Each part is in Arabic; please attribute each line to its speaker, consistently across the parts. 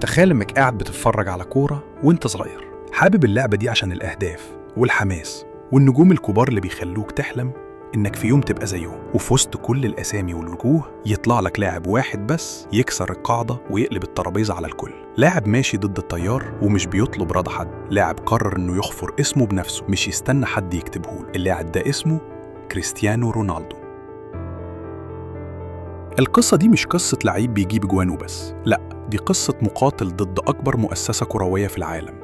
Speaker 1: تخيل إنك قاعد بتتفرج على كورة وإنت صغير، حابب اللعبة دي عشان الأهداف والحماس والنجوم الكبار اللي بيخلوك تحلم إنك في يوم تبقى زيهم، وفي وسط كل الأسامي والوجوه يطلع لك لاعب واحد بس يكسر القاعدة ويقلب الترابيزة على الكل. لاعب ماشي ضد التيار ومش بيطلب رضا حد، لاعب قرر إنه يحفر اسمه بنفسه مش يستنى حد يكتبهوله. اللاعب ده اسمه كريستيانو رونالدو. القصة دي مش قصة لعيب بيجيب جوان وبس، لأ، دي قصة مقاتل ضد أكبر مؤسسة كروية في العالم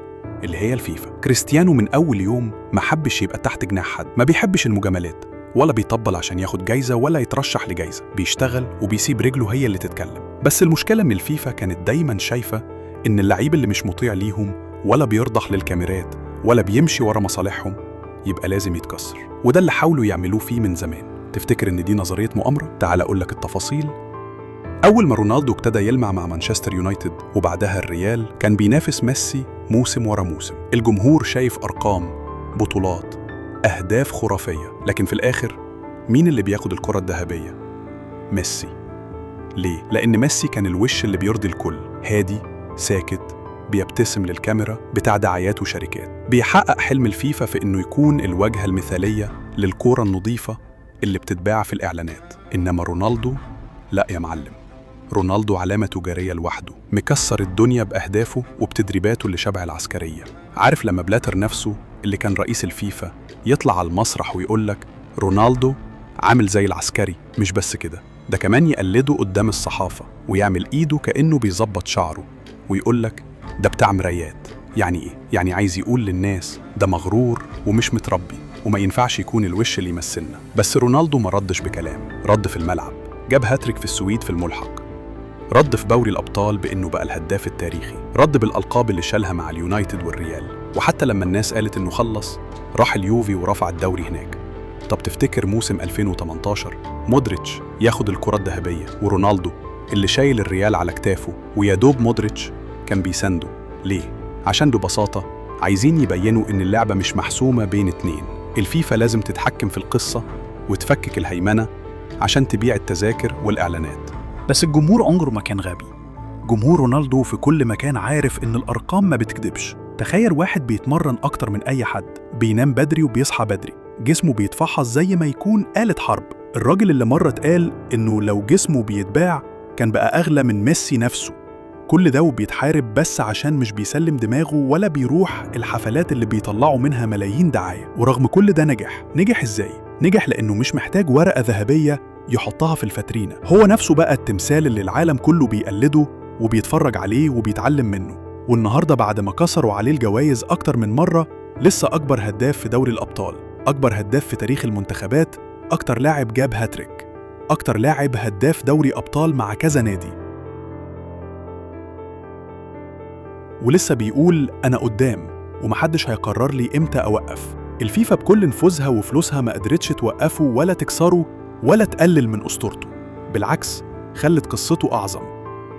Speaker 1: اللي هي الفيفا. كريستيانو من أول يوم ما حبش يبقى تحت جناح حد، ما بيحبش المجاملات ولا بيطبل عشان ياخد جايزة ولا يترشح لجايزة، بيشتغل وبيسيب رجله هي اللي تتكلم. بس المشكلة إن الفيفا كانت دايماً شايفة إن اللعيب اللي مش مطيع ليهم ولا بيرضخ للكاميرات ولا بيمشي ورا مصالحهم يبقى لازم يتكسر، وده اللي حاولوا يعملوه فيه من زمان. تفتكر إن دي نظرية مؤامرة؟ تعال أقول لك التفاصيل. أول ما رونالدو ابتدى يلمع مع مانشستر يونايتد وبعدها الريال، كان بينافس ميسي موسم ورا موسم. الجمهور شايف أرقام، بطولات، أهداف خرافية، لكن في الآخر مين اللي بياخد الكرة الذهبية؟ ميسي. ليه؟ لأن ميسي كان الوش اللي بيرضي الكل، هادي، ساكت، بيبتسم للكاميرا، بتاع دعايات وشركات، بيحقق حلم الفيفا في إنه يكون الواجهة المثالية للكرة النظيفة اللي بتتباع في الإعلانات. إنما رونالدو لا يا معلم، رونالدو علامة تجارية لوحده، مكسر الدنيا بأهدافه وبتدريباته اللي شبه العسكرية. عارف لما بلاتر نفسه اللي كان رئيس الفيفا يطلع على المسرح ويقولك رونالدو عامل زي العسكري؟ مش بس كده، ده كمان يقلده قدام الصحافة ويعمل إيده كأنه بيظبط شعره ويقولك ده بتاع مرايات. يعني إيه؟ يعني عايز يقول للناس ده مغرور ومش متربي وما ينفعش يكون الوش اللي يمثلنا. بس رونالدو ما ردش بكلام، رد في الملعب، جاب هاتريك في السويد في الملحق، رد في دوري الأبطال بإنه بقى الهداف التاريخي، رد بالألقاب اللي شالها مع اليونايتد والريال، وحتى لما الناس قالت إنه خلص راح اليوفي ورفع الدوري هناك. طب تفتكر موسم 2018 مودريتش ياخد الكرة الذهبية ورونالدو اللي شايل الريال على كتافه ويادوب مودريتش كان بيسنده؟ ليه؟ عشان ببساطة عايزين يبينوا إن اللعبة مش محسومة بين اتنين. الفيفا لازم تتحكم في القصة وتفكك الهيمنة عشان تبيع التذاكر والإعلانات.
Speaker 2: بس الجمهور عمره ما كان غبي. جمهور رونالدو في كل مكان عارف إن الأرقام ما بتكدبش. تخيل واحد بيتمرن أكتر من أي حد، بينام بدري وبيصحى بدري، جسمه بيتفحص زي ما يكون آلة حرب. الراجل اللي مرة اتقال إنه لو جسمه بيتباع كان بقى أغلى من ميسي نفسه. كل ده وبيتحارب بس عشان مش بيسلم دماغه ولا بيروح الحفلات اللي بيطلعوا منها ملايين دعاية. ورغم كل ده نجح إزاي؟ نجح لأنه مش محتاج ورقة ذهبية يحطها في الفاترينا، هو نفسه بقى التمثال اللي العالم كله بيقلده وبيتفرج عليه وبيتعلم منه. والنهاردة بعد ما كسروا عليه الجوائز أكتر من مرة، لسه أكبر هداف في دوري الأبطال، أكبر هداف في تاريخ المنتخبات، أكتر لاعب جاب هاتريك، أكتر لاعب هداف دوري أبطال مع كذا نادي، ولسه بيقول أنا قدام ومحدش هيقرر لي إمتى أوقف. الفيفا بكل نفوذها وفلوسها ما قدرتش توقفه ولا تكسره ولا تقلل من أسطورته، بالعكس خلت قصته أعظم،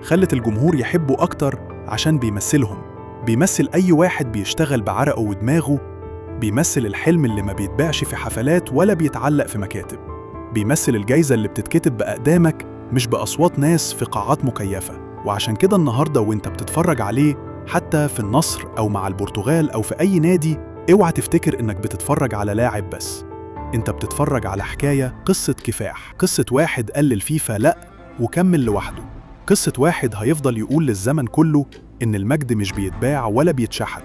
Speaker 2: خلت الجمهور يحبه أكتر عشان بيمثلهم، بيمثل أي واحد بيشتغل بعرقه ودماغه، بيمثل الحلم اللي ما بيتباعش في حفلات ولا بيتعلق في مكاتب، بيمثل الجايزة اللي بتتكتب بأقدامك مش بأصوات ناس في قاعات مكيفة. وعشان كده النهاردة وانت بتتفرج عليه حتى في النصر أو مع البرتغال أو في أي نادي، اوعى تفتكر إنك بتتفرج على لاعب بس، انت بتتفرج على حكاية، قصة كفاح، قصة واحد قال للفيفا لأ وكمل لوحده، قصة واحد هيفضل يقول للزمن كله إن المجد مش بيتباع ولا بيتشحت،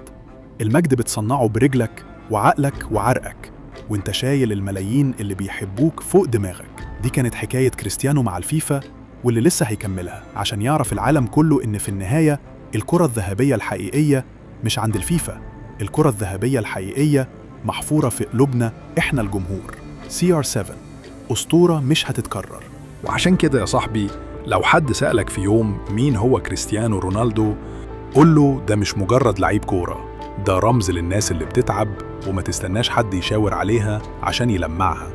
Speaker 2: المجد بتصنعه برجلك وعقلك وعرقك وانت شايل الملايين اللي بيحبوك فوق دماغك. دي كانت حكاية كريستيانو مع الفيفا واللي لسه هيكملها عشان يعرف العالم كله إن في النهاية الكرة الذهبية الحقيقية مش عند الفيفا، الكرة الذهبية الحقيقية محفورة في قلوبنا إحنا الجمهور. CR7 أسطورة مش هتتكرر.
Speaker 1: وعشان كده يا صاحبي، لو حد سألك في يوم مين هو كريستيانو رونالدو، قول له ده مش مجرد لعيب كورة، ده رمز للناس اللي بتتعب وما تستناش حد يشاور عليها عشان يلمعها.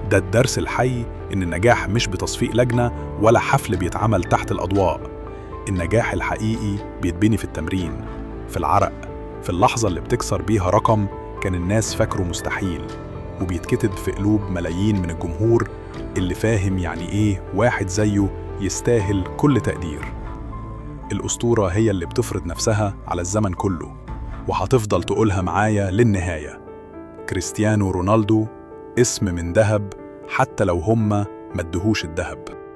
Speaker 1: ده الدرس الحي إن النجاح مش بتصفيق لجنة ولا حفل بيتعمل تحت الأضواء. النجاح الحقيقي بيتبني في التمرين، في العرق، في اللحظة اللي بتكسر بيها رقم كان الناس فاكره مستحيل، وبيتكتب في قلوب ملايين من الجمهور اللي فاهم يعني إيه واحد زيه يستاهل كل تقدير. الأسطورة هي اللي بتفرض نفسها على الزمن كله، وهتفضل تقولها معايا للنهاية: كريستيانو رونالدو اسم من ذهب، حتى لو هما ما ادهوش الذهب.